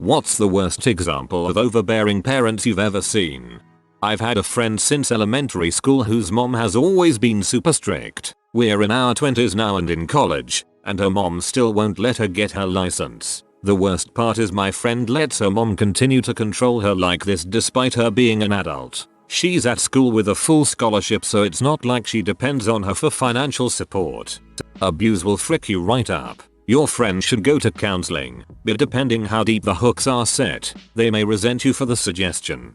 What's the worst example of overbearing parents you've ever seen? I've had a friend since elementary school whose mom has always been super strict. We're in our 20s now and in college, and her mom still won't let her get her license. The worst part is my friend lets her mom continue to control her like this despite her being an adult. She's at school with a full scholarship, so it's not like she depends on her for financial support. Abuse will frick you right up. Your friend should go to counseling, but depending how deep the hooks are set, they may resent you for the suggestion.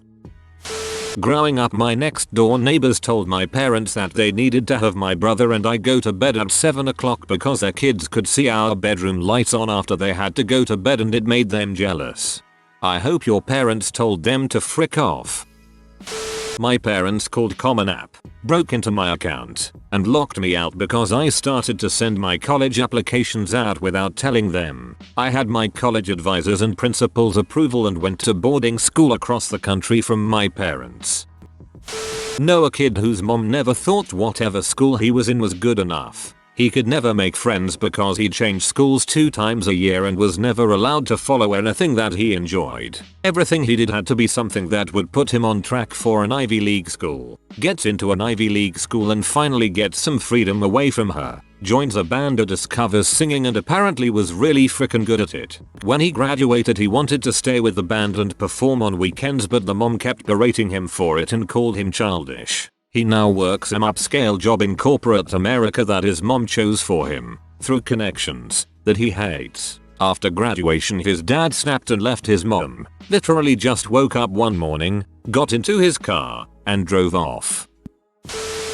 Growing up, my next door neighbors told my parents that they needed to have my brother and I go to bed at 7 o'clock because their kids could see our bedroom lights on after they had to go to bed, and it made them jealous. I hope your parents told them to frick off. My parents called Common App, broke into my account, and locked me out because I started to send my college applications out without telling them. I had my college advisors and principal's approval and went to boarding school across the country from my parents. Know a kid whose mom never thought whatever school he was in was good enough. He could never make friends because he changed schools 2 times a year and was never allowed to follow anything that he enjoyed. Everything he did had to be something that would put him on track for an Ivy League school. Gets into an Ivy League school and finally gets some freedom away from her. Joins a band or discovers singing and apparently was really frickin' good at it. When he graduated, he wanted to stay with the band and perform on weekends, but the mom kept berating him for it and called him childish. He now works an upscale job in corporate America that his mom chose for him, through connections, that he hates. After graduation, his dad snapped and left his mom. Literally just woke up one morning, got into his car, and drove off.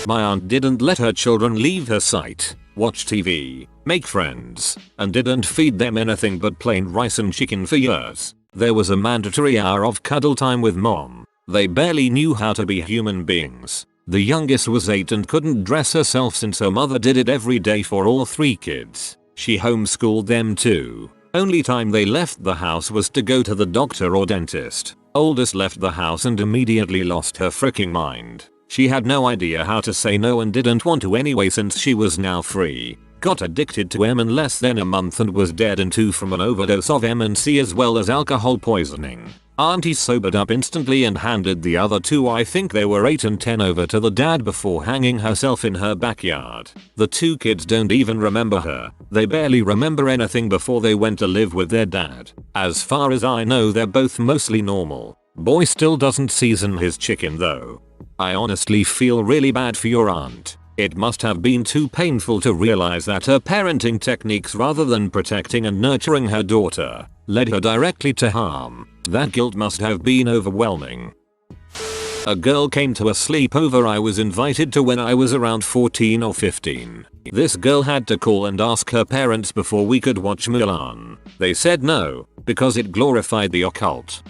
My aunt didn't let her children leave her sight, watch TV, make friends, and didn't feed them anything but plain rice and chicken for years. There was a mandatory hour of cuddle time with mom. They barely knew how to be human beings. The youngest was 8 and couldn't dress herself since her mother did it every day for all 3 kids. She homeschooled them too. Only time they left the house was to go to the doctor or dentist. Oldest left the house and immediately lost her freaking mind. She had no idea how to say no and didn't want to anyway since she was now free. Got addicted to M in less than a month and was dead in 2 from an overdose of M&C as well as alcohol poisoning. Auntie sobered up instantly and handed the other 2, I think they were 8 and 10, over to the dad before hanging herself in her backyard. The 2 kids don't even remember her. They barely remember anything before they went to live with their dad. As far as I know, they're both mostly normal. Boy still doesn't season his chicken though. I honestly feel really bad for your aunt. It must have been too painful to realize that her parenting techniques, rather than protecting and nurturing her daughter, led her directly to harm. That guilt must have been overwhelming. A girl came to a sleepover I was invited to when I was around 14 or 15. This girl had to call and ask her parents before we could watch Mulan. They said no, because it glorified the occult.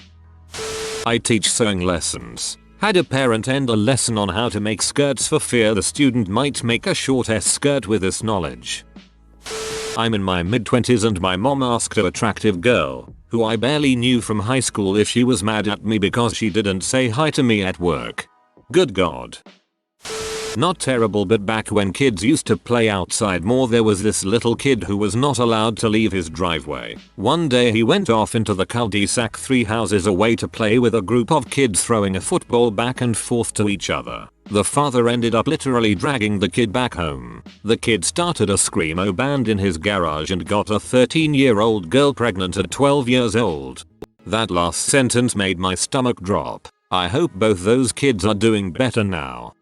I teach sewing lessons. Had a parent end a lesson on how to make skirts for fear the student might make a short skirt with this knowledge. I'm in my mid-20s and my mom asked an attractive girl, who I barely knew from high school, if she was mad at me because she didn't say hi to me at work. Good God. Not terrible, but back when kids used to play outside more, there was this little kid who was not allowed to leave his driveway. One day he went off into the cul-de-sac 3 houses away to play with a group of kids throwing a football back and forth to each other. The father ended up literally dragging the kid back home. The kid started a screamo band in his garage and got a 13-year-old girl pregnant at 12 years old. That last sentence made my stomach drop. I hope both those kids are doing better now.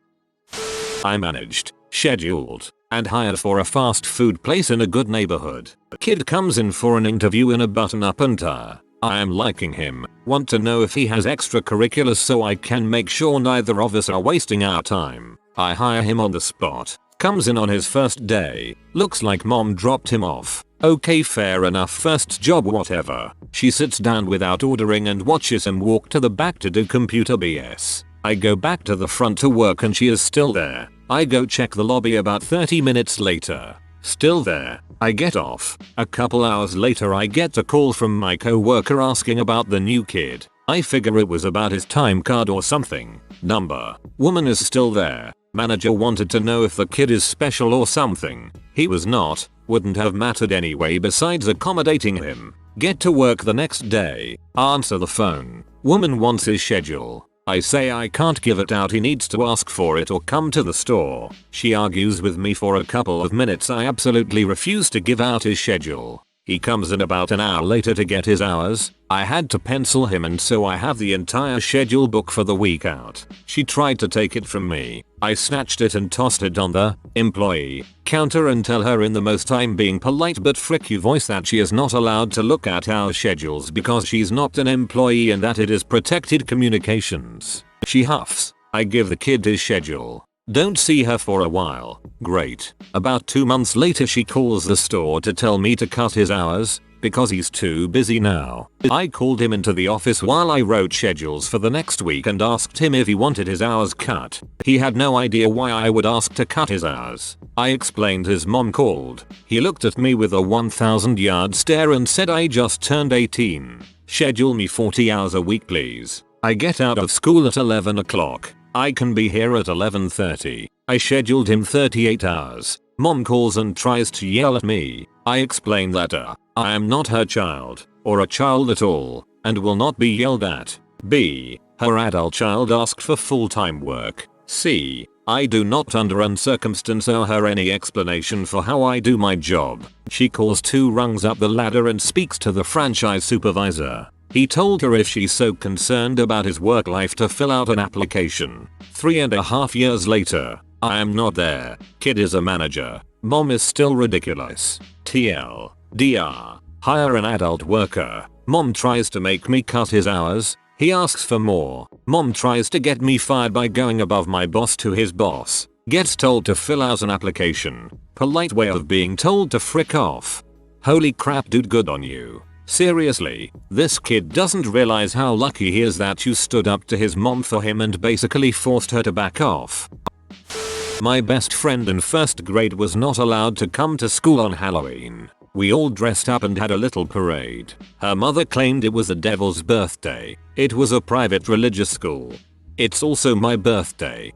I managed, scheduled, and hired for a fast food place in a good neighborhood. A kid comes in for an interview in a button-up and tie. I am liking him, want to know if he has extracurriculars so I can make sure neither of us are wasting our time. I hire him on the spot. Comes in on his first day. Looks like mom dropped him off. Okay, fair enough, first job whatever. She sits down without ordering and watches him walk to the back to do computer BS. I go back to the front to work and she is still there. I go check the lobby about 30 minutes later. Still there. I get off. A couple hours later I get a call from my co-worker asking about the new kid. I figure it was about his time card or something. Number. Woman is still there. Manager wanted to know if the kid is special or something. He was not. Wouldn't have mattered anyway besides accommodating him. Get to work the next day. Answer the phone. Woman wants his schedule. I say I can't give it out, he needs to ask for it or come to the store. She argues with me for a couple of minutes. I absolutely refuse to give out his schedule. He comes in about an hour later to get his hours. I had to pencil him and so I have the entire schedule book for the week out. She tried to take it from me. I snatched it and tossed it on the employee counter and tell her in the most I'm being polite but frick you voice that she is not allowed to look at our schedules because she's not an employee and that it is protected communications. She huffs. I give the kid his schedule. Don't see her for a while. Great. About 2 months later she calls the store to tell me to cut his hours because he's too busy now. I called him into the office while I wrote schedules for the next week and asked him if he wanted his hours cut. He had no idea why I would ask to cut his hours. I explained his mom called. He looked at me with a 1,000-yard stare and said I just turned 18. Schedule me 40 hours a week please. I get out of school at 11 o'clock. I can be here at 11:30. I scheduled him 38 hours. Mom calls and tries to yell at me. I explain that I am not her child, or a child at all, and will not be yelled at. B. Her adult child asked for full-time work. C. I do not under any circumstance owe her any explanation for how I do my job. She calls 2 rungs up the ladder and speaks to the franchise supervisor. He told her if she's so concerned about his work life to fill out an application. 3.5 years later, I am not there. Kid is a manager. Mom is still ridiculous. TL. DR. Hire an adult worker. Mom tries to make me cut his hours. He asks for more. Mom tries to get me fired by going above my boss to his boss. Gets told to fill out an application. Polite way of being told to frick off. Holy crap dude, good on you. Seriously, this kid doesn't realize how lucky he is that you stood up to his mom for him and basically forced her to back off. My best friend in 1st grade was not allowed to come to school on Halloween. We all dressed up and had a little parade. Her mother claimed it was the devil's birthday. It was a private religious school. It's also my birthday.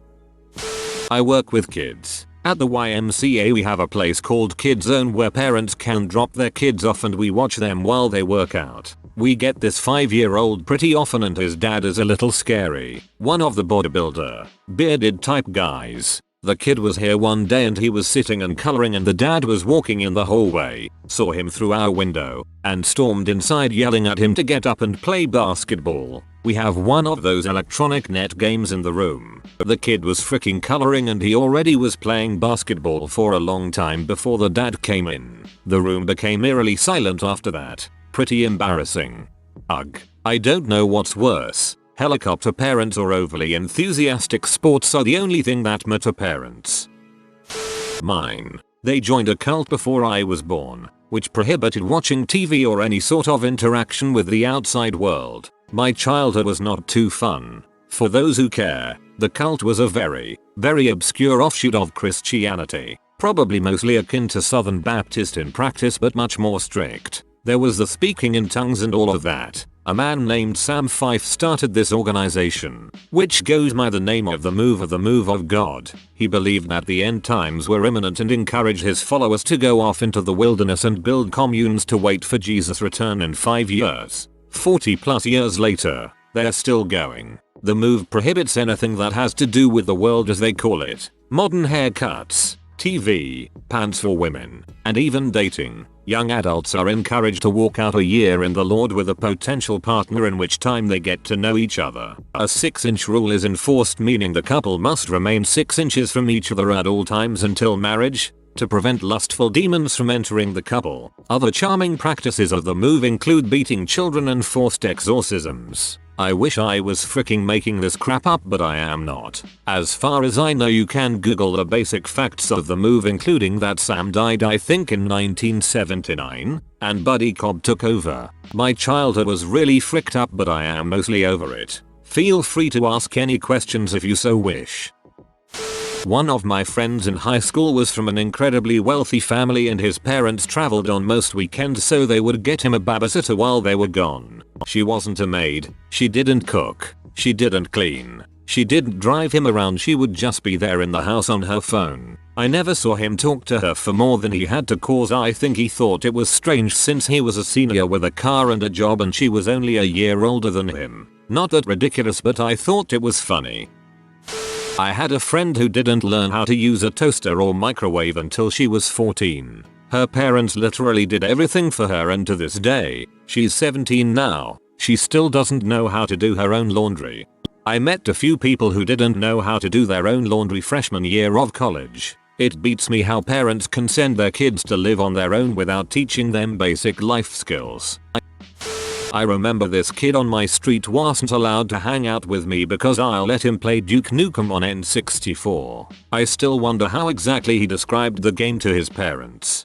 I work with kids. At the YMCA we have a place called Kids Zone where parents can drop their kids off and we watch them while they work out. We get this 5-year-old pretty often and his dad is a little scary. One of the bodybuilder, bearded type guys. The kid was here one day and he was sitting and coloring and the dad was walking in the hallway, saw him through our window, and stormed inside yelling at him to get up and play basketball. We have one of those electronic net games in the room. The kid was freaking coloring and he already was playing basketball for a long time before the dad came in. The room became eerily silent after that. Pretty embarrassing. Ugh. I don't know what's worse. Helicopter parents or overly enthusiastic sports are the only thing that matter parents. Mine. They joined a cult before I was born, which prohibited watching TV or any sort of interaction with the outside world. My childhood was not too fun. For those who care, the cult was a very, very obscure offshoot of Christianity, probably mostly akin to Southern Baptist in practice but much more strict. There was the speaking in tongues and all of that. A man named Sam Fife started this organization, which goes by the name of the Move of God. He believed that the end times were imminent and encouraged his followers to go off into the wilderness and build communes to wait for Jesus' return in 5 years. 40 plus years later, they're still going. The Move prohibits anything that has to do with the world as they call it. Modern haircuts, TV, pants for women, and even dating. Young adults are encouraged to walk out a year in the Lord with a potential partner in which time they get to know each other. A 6-inch rule is enforced, meaning the couple must remain 6 inches from each other at all times until marriage, to prevent lustful demons from entering the couple. Other charming practices of the Move include beating children and forced exorcisms. I wish I was freaking making this crap up, but I am not. As far as I know, you can Google the basic facts of the Move, including that Sam died I think in 1979, and Buddy Cobb took over. My childhood was really fricked up, but I am mostly over it. Feel free to ask any questions if you so wish. One of my friends in high school was from an incredibly wealthy family and his parents traveled on most weekends so they would get him a babysitter while they were gone. She wasn't a maid, she didn't cook, she didn't clean. She didn't drive him around, she would just be there in the house on her phone. I never saw him talk to her for more than he had to cause. I think he thought it was strange since he was a senior with a car and a job and she was only a year older than him. Not that ridiculous, but I thought it was funny. I had a friend who didn't learn how to use a toaster or microwave until she was 14. Her parents literally did everything for her, and to this day, she's 17 now, she still doesn't know how to do her own laundry. I met a few people who didn't know how to do their own laundry freshman year of college. It beats me how parents can send their kids to live on their own without teaching them basic life skills. I remember this kid on my street wasn't allowed to hang out with me because I'll let him play Duke Nukem on N64. I still wonder how exactly he described the game to his parents.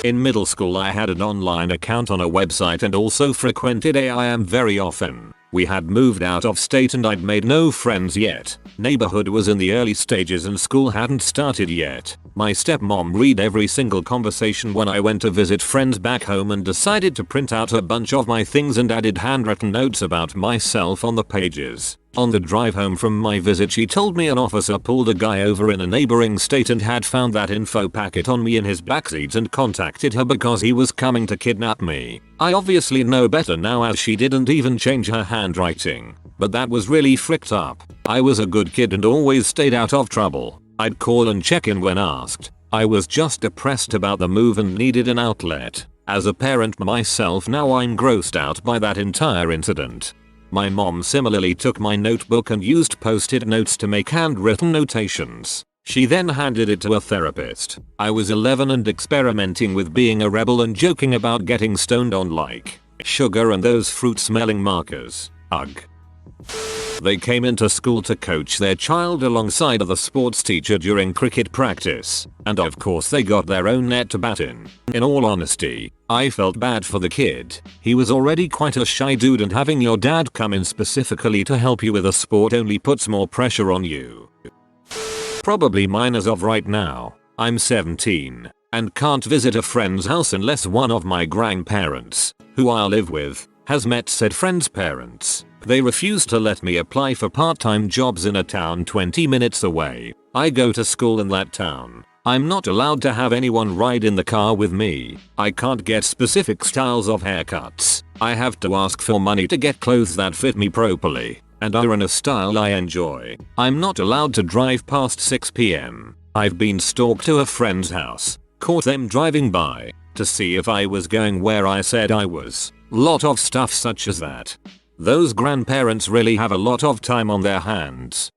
In middle school I had an online account on a website and also frequented AIM very often. We had moved out of state and I'd made no friends yet. Neighborhood was in the early stages and school hadn't started yet. My stepmom read every single conversation when I went to visit friends back home and decided to print out a bunch of my things and added handwritten notes about myself on the pages. On the drive home from my visit she told me an officer pulled a guy over in a neighboring state and had found that info packet on me in his backseat and contacted her because he was coming to kidnap me. I obviously know better now as she didn't even change her handwriting. But that was really fricked up. I was a good kid and always stayed out of trouble. I'd call and check in when asked. I was just depressed about the move and needed an outlet. As a parent myself now I'm grossed out by that entire incident. My mom similarly took my notebook and used post-it notes to make handwritten notations. She then handed it to a therapist. I was 11 and experimenting with being a rebel and joking about getting stoned on like sugar and those fruit-smelling markers. Ugh. They came into school to coach their child alongside the sports teacher during cricket practice, and of course they got their own net to bat in. In all honesty, I felt bad for the kid. He was already quite a shy dude and having your dad come in specifically to help you with a sport only puts more pressure on you. Probably mine as of right now. I'm 17 and can't visit a friend's house unless one of my grandparents, who I live with, has met said friend's parents. They refuse to let me apply for part-time jobs in a town 20 minutes away. I go to school in that town. I'm not allowed to have anyone ride in the car with me. I can't get specific styles of haircuts. I have to ask for money to get clothes that fit me properly and are in a style I enjoy. I'm not allowed to drive past 6 p.m. I've been stalked to a friend's house, caught them driving by to see if I was going where I said I was. Lot of stuff such as that. Those grandparents really have a lot of time on their hands.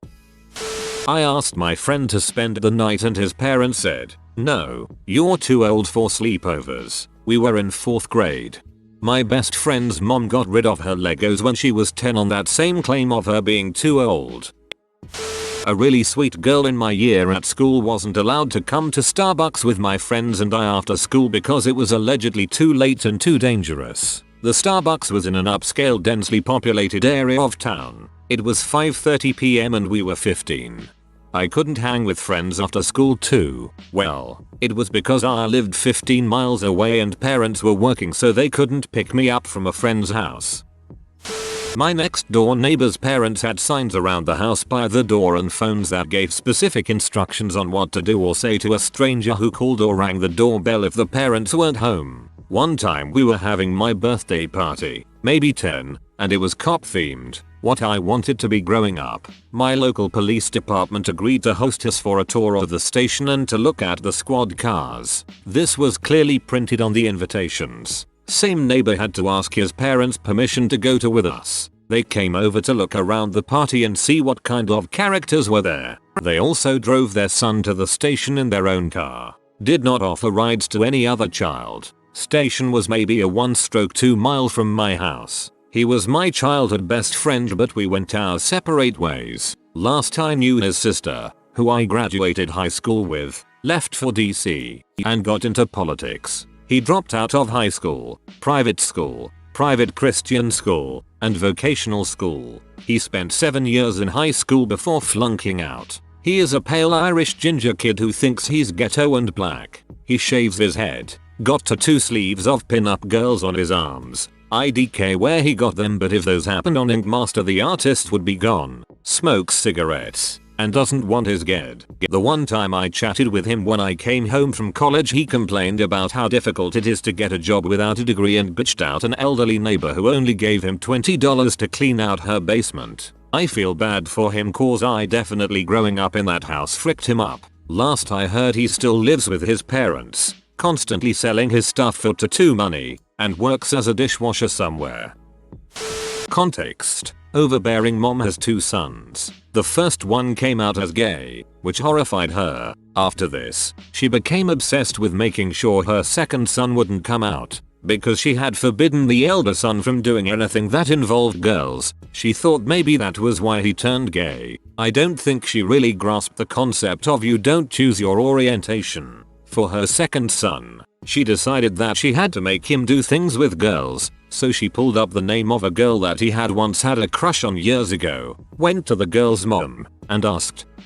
I asked my friend to spend the night and his parents said, "No, you're too old for sleepovers." We were in 4th grade. My best friend's mom got rid of her Legos when she was 10 on that same claim of her being too old. A really sweet girl in my year at school wasn't allowed to come to Starbucks with my friends and I after school because it was allegedly too late and too dangerous. The Starbucks was in an upscale densely populated area of town. It was 5:30 p.m. and we were 15. I couldn't hang with friends after school too. Well, it was because I lived 15 miles away and parents were working so they couldn't pick me up from a friend's house. My next door neighbor's parents had signs around the house by the door and phones that gave specific instructions on what to do or say to a stranger who called or rang the doorbell if the parents weren't home. One time we were having my birthday party, maybe 10, and it was cop themed, what I wanted to be growing up. My local police department agreed to host us for a tour of the station and to look at the squad cars. This was clearly printed on the invitations. Same neighbor had to ask his parents permission to go with us. They came over to look around the party and see what kind of characters were there. They also drove their son to the station in their own car. Did not offer rides to any other child. Station was maybe a 1-2 mile from my house. He was my childhood best friend but we went our separate ways. Last I knew his sister, who I graduated high school with, left for DC and got into politics. He dropped out of high school, private Christian school, and vocational school. He spent 7 years in high school before flunking out. He is a pale Irish ginger kid who thinks he's ghetto and black. He shaves his head. Got tattoo sleeves of pin-up girls on his arms. IDK where he got them but if those happened on Ink Master the artist would be gone. smokes cigarettes, and doesn't want his ged. The one time I chatted with him when I came home from college, he complained about how difficult it is to get a job without a degree and bitched out an elderly neighbor who only gave him $20 to clean out her basement. I feel bad for him cause I definitely growing up in that house fricked him up. Last I heard he still lives with his parents, constantly selling his stuff for tattoo money, and works as a dishwasher somewhere. Context: overbearing mom has 2 sons. The first one came out as gay, which horrified her. After this, she became obsessed with making sure her second son wouldn't come out. Because she had forbidden the elder son from doing anything that involved girls, she thought maybe that was why he turned gay. I don't think she really grasped the concept of you don't choose your orientation. For her second son, she decided that she had to make him do things with girls, so she pulled up the name of a girl that he had once had a crush on years ago, went to the girl's mom, and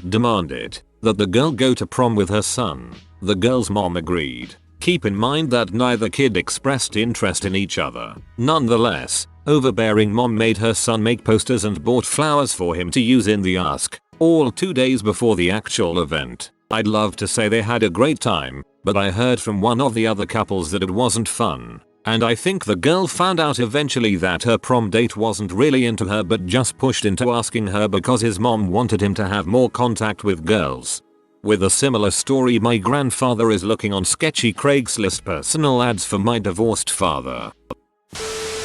demanded, that the girl go to prom with her son. The girl's mom agreed. Keep in mind that neither kid expressed interest in each other. Nonetheless, overbearing mom made her son make posters and bought flowers for him to use in the Ask, all 2 days before the actual event. I'd love to say they had a great time, but I heard from one of the other couples that it wasn't fun. And I think the girl found out eventually that her prom date wasn't really into her but just pushed into asking her because his mom wanted him to have more contact with girls. With a similar story, my grandfather is looking on sketchy Craigslist personal ads for my divorced father.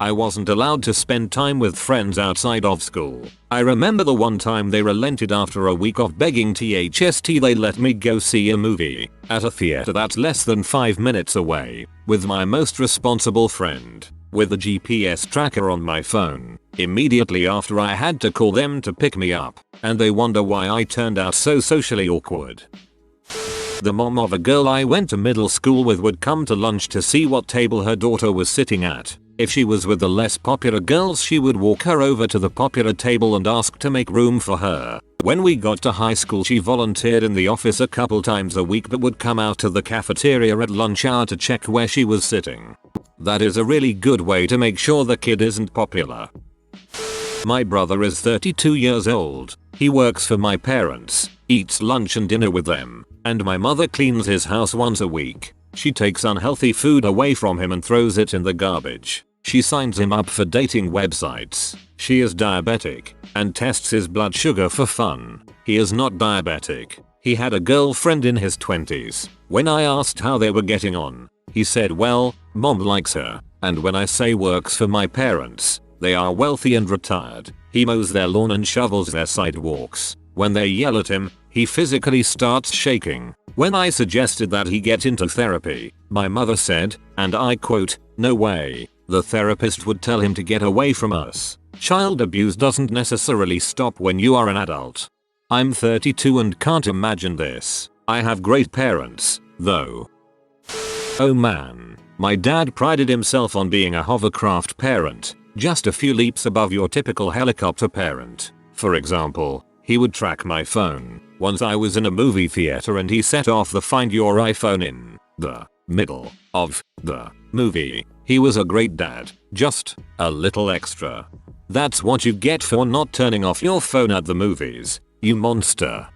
I wasn't allowed to spend time with friends outside of school. I remember the one time they relented after a week of begging THST they let me go see a movie at a theater that's less than 5 minutes away with my most responsible friend with a GPS tracker on my phone. Immediately after I had to call them to pick me up, and they wonder why I turned out so socially awkward. The mom of a girl I went to middle school with would come to lunch to see what table her daughter was sitting at. If she was with the less popular girls, she would walk her over to the popular table and ask to make room for her. When we got to high school, she volunteered in the office a couple times a week but would come out to the cafeteria at lunch hour to check where she was sitting. That is a really good way to make sure the kid isn't popular. My brother is 32 years old. He works for my parents, eats lunch and dinner with them, and my mother cleans his house once a week. She takes unhealthy food away from him and throws it in the garbage. She signs him up for dating websites. She is diabetic and tests his blood sugar for fun. He is not diabetic. He had a girlfriend in his 20s. When I asked how they were getting on, he said, well, mom likes her, and when I say works for my parents, they are wealthy and retired. He mows their lawn and shovels their sidewalks. When they yell at him, he physically starts shaking. When I suggested that he get into therapy, my mother said, and I quote, "No way. The therapist would tell him to get away from us." Child abuse doesn't necessarily stop when you are an adult. I'm 32 and can't imagine this. I have great parents, though. Oh man, my dad prided himself on being a hovercraft parent, just a few leaps above your typical helicopter parent. For example, he would track my phone. Once I was in a movie theater and he set off the Find Your iPhone in the middle of the movie. He was a great dad, just a little extra. That's what you get for not turning off your phone at the movies, you monster.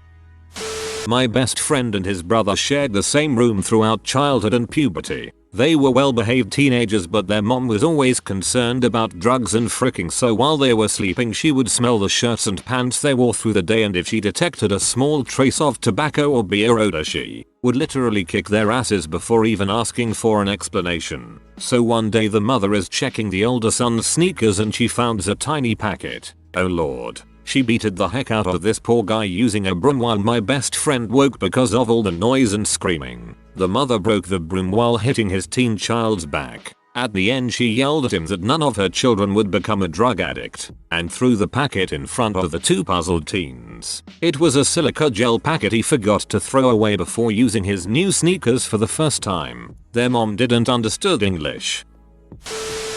My best friend and his brother shared the same room throughout childhood and puberty. They were well-behaved teenagers, but their mom was always concerned about drugs and fricking, so while they were sleeping she would smell the shirts and pants they wore through the day, and if she detected a small trace of tobacco or beer odor she would literally kick their asses before even asking for an explanation. So one day the mother is checking the older son's sneakers and she finds a tiny packet. Oh lord. She beated the heck out of this poor guy using a broom while my best friend woke because of all the noise and screaming. The mother broke the broom while hitting his teen child's back. At the end she yelled at him that none of her children would become a drug addict and threw the packet in front of the two puzzled teens. It was a silica gel packet he forgot to throw away before using his new sneakers for the first time. Their mom didn't understood English.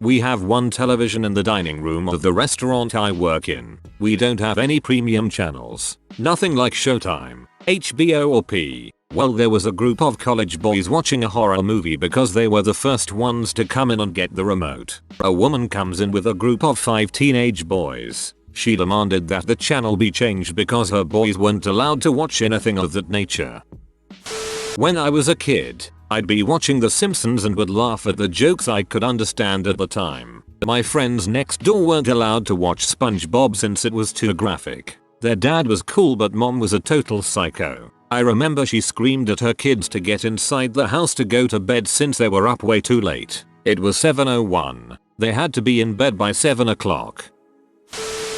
We have one television in the dining room of the restaurant I work in. We don't have any premium channels. Nothing like Showtime, HBO or P. Well, there was a group of college boys watching a horror movie because they were the first ones to come in and get the remote. A woman comes in with a group of 5 teenage boys. She demanded that the channel be changed because her boys weren't allowed to watch anything of that nature. When I was a kid, I'd be watching The Simpsons and would laugh at the jokes I could understand at the time. My friends next door weren't allowed to watch SpongeBob since it was too graphic. Their dad was cool but mom was a total psycho. I remember she screamed at her kids to get inside the house to go to bed since they were up way too late. It was 7:01. They had to be in bed by 7 o'clock.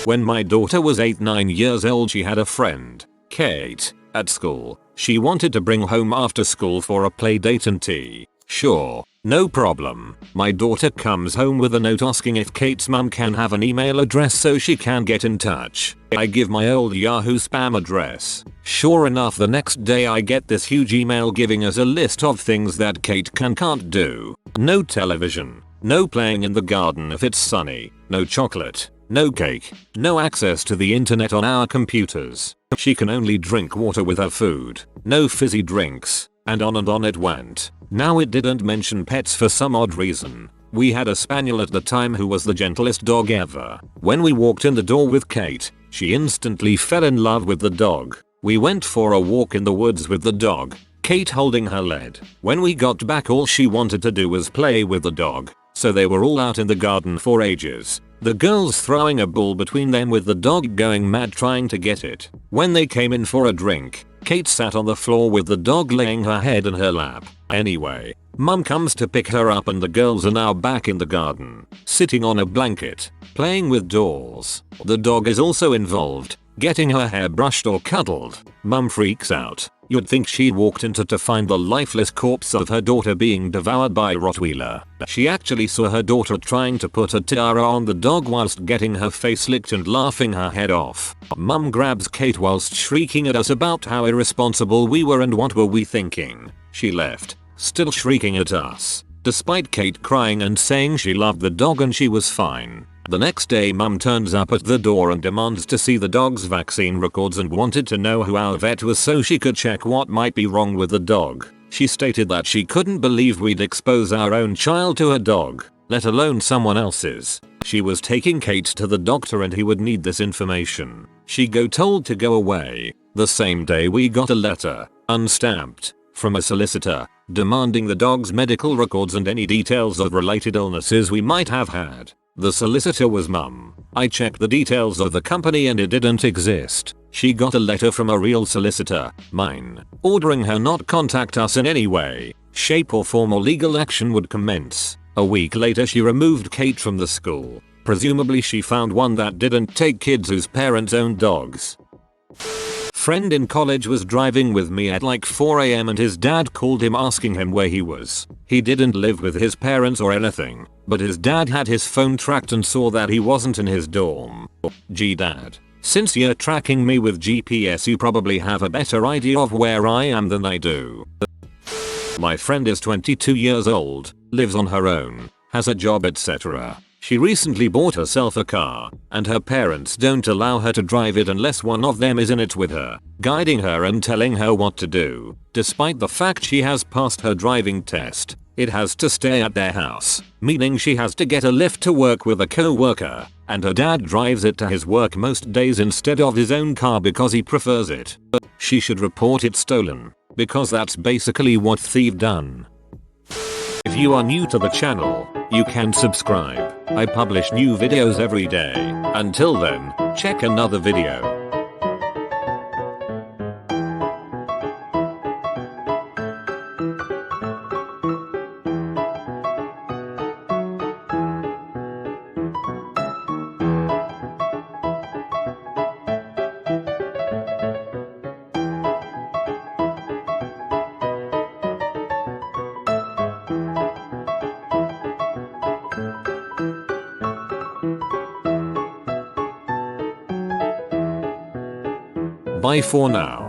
When my daughter was 8-9 years old, she had a friend, Kate, at school. She wanted to bring home after school for a play date and tea. Sure, no problem. My daughter comes home with a note asking if Kate's mum can have an email address so she can get in touch. I give my old Yahoo spam address. Sure enough, the next day I get this huge email giving us a list of things that Kate can't do. No television. No playing in the garden if it's sunny. No chocolate. No cake. No access to the internet on our computers. She can only drink water with her food. No fizzy drinks. And on it went. Now it didn't mention pets for some odd reason. We had a spaniel at the time who was the gentlest dog ever. When we walked in the door with Kate, she instantly fell in love with the dog. We went for a walk in the woods with the dog, Kate holding her lead. When we got back, all she wanted to do was play with the dog. So they were all out in the garden for ages. The girls throwing a ball between them with the dog going mad trying to get it. When they came in for a drink, Kate sat on the floor with the dog laying her head in her lap. Anyway, mum comes to pick her up and the girls are now back in the garden, sitting on a blanket, playing with dolls. The dog is also involved, getting her hair brushed or cuddled. Mum freaks out. You'd think she'd walked into to find the lifeless corpse of her daughter being devoured by a Rottweiler. She actually saw her daughter trying to put a tiara on the dog whilst getting her face licked and laughing her head off. Mum grabs Kate whilst shrieking at us about how irresponsible we were and what were we thinking. She left, still shrieking at us, despite Kate crying and saying she loved the dog and she was fine. The next day mum turns up at the door and demands to see the dog's vaccine records and wanted to know who our vet was so she could check what might be wrong with the dog. She stated that she couldn't believe we'd expose our own child to a dog, let alone someone else's. She was taking Kate to the doctor and he would need this information. She got told to go away. The same day we got a letter, unstamped, from a solicitor, demanding the dog's medical records and any details of related illnesses we might have had. The solicitor was mum. I checked the details of the company and it didn't exist. She got a letter from a real solicitor, mine, ordering her not contact us in any way, shape or form or legal action would commence. A week later she removed Kate from the school. Presumably she found one that didn't take kids whose parents owned dogs. Friend in college was driving with me at like 4 AM and his dad called him asking him where he was. He didn't live with his parents or anything, but his dad had his phone tracked and saw that he wasn't in his dorm. Gee dad, since you're tracking me with GPS you probably have a better idea of where I am than I do. My friend is 22 years old, lives on her own, has a job etc. She recently bought herself a car, and her parents don't allow her to drive it unless one of them is in it with her, guiding her and telling her what to do. Despite the fact she has passed her driving test, it has to stay at their house, meaning she has to get a lift to work with a co-worker, and her dad drives it to his work most days instead of his own car because he prefers it. She should report it stolen, because that's basically what thief done. If you are new to the channel, you can subscribe. I publish new videos every day. Until then, check another video. Bye for now.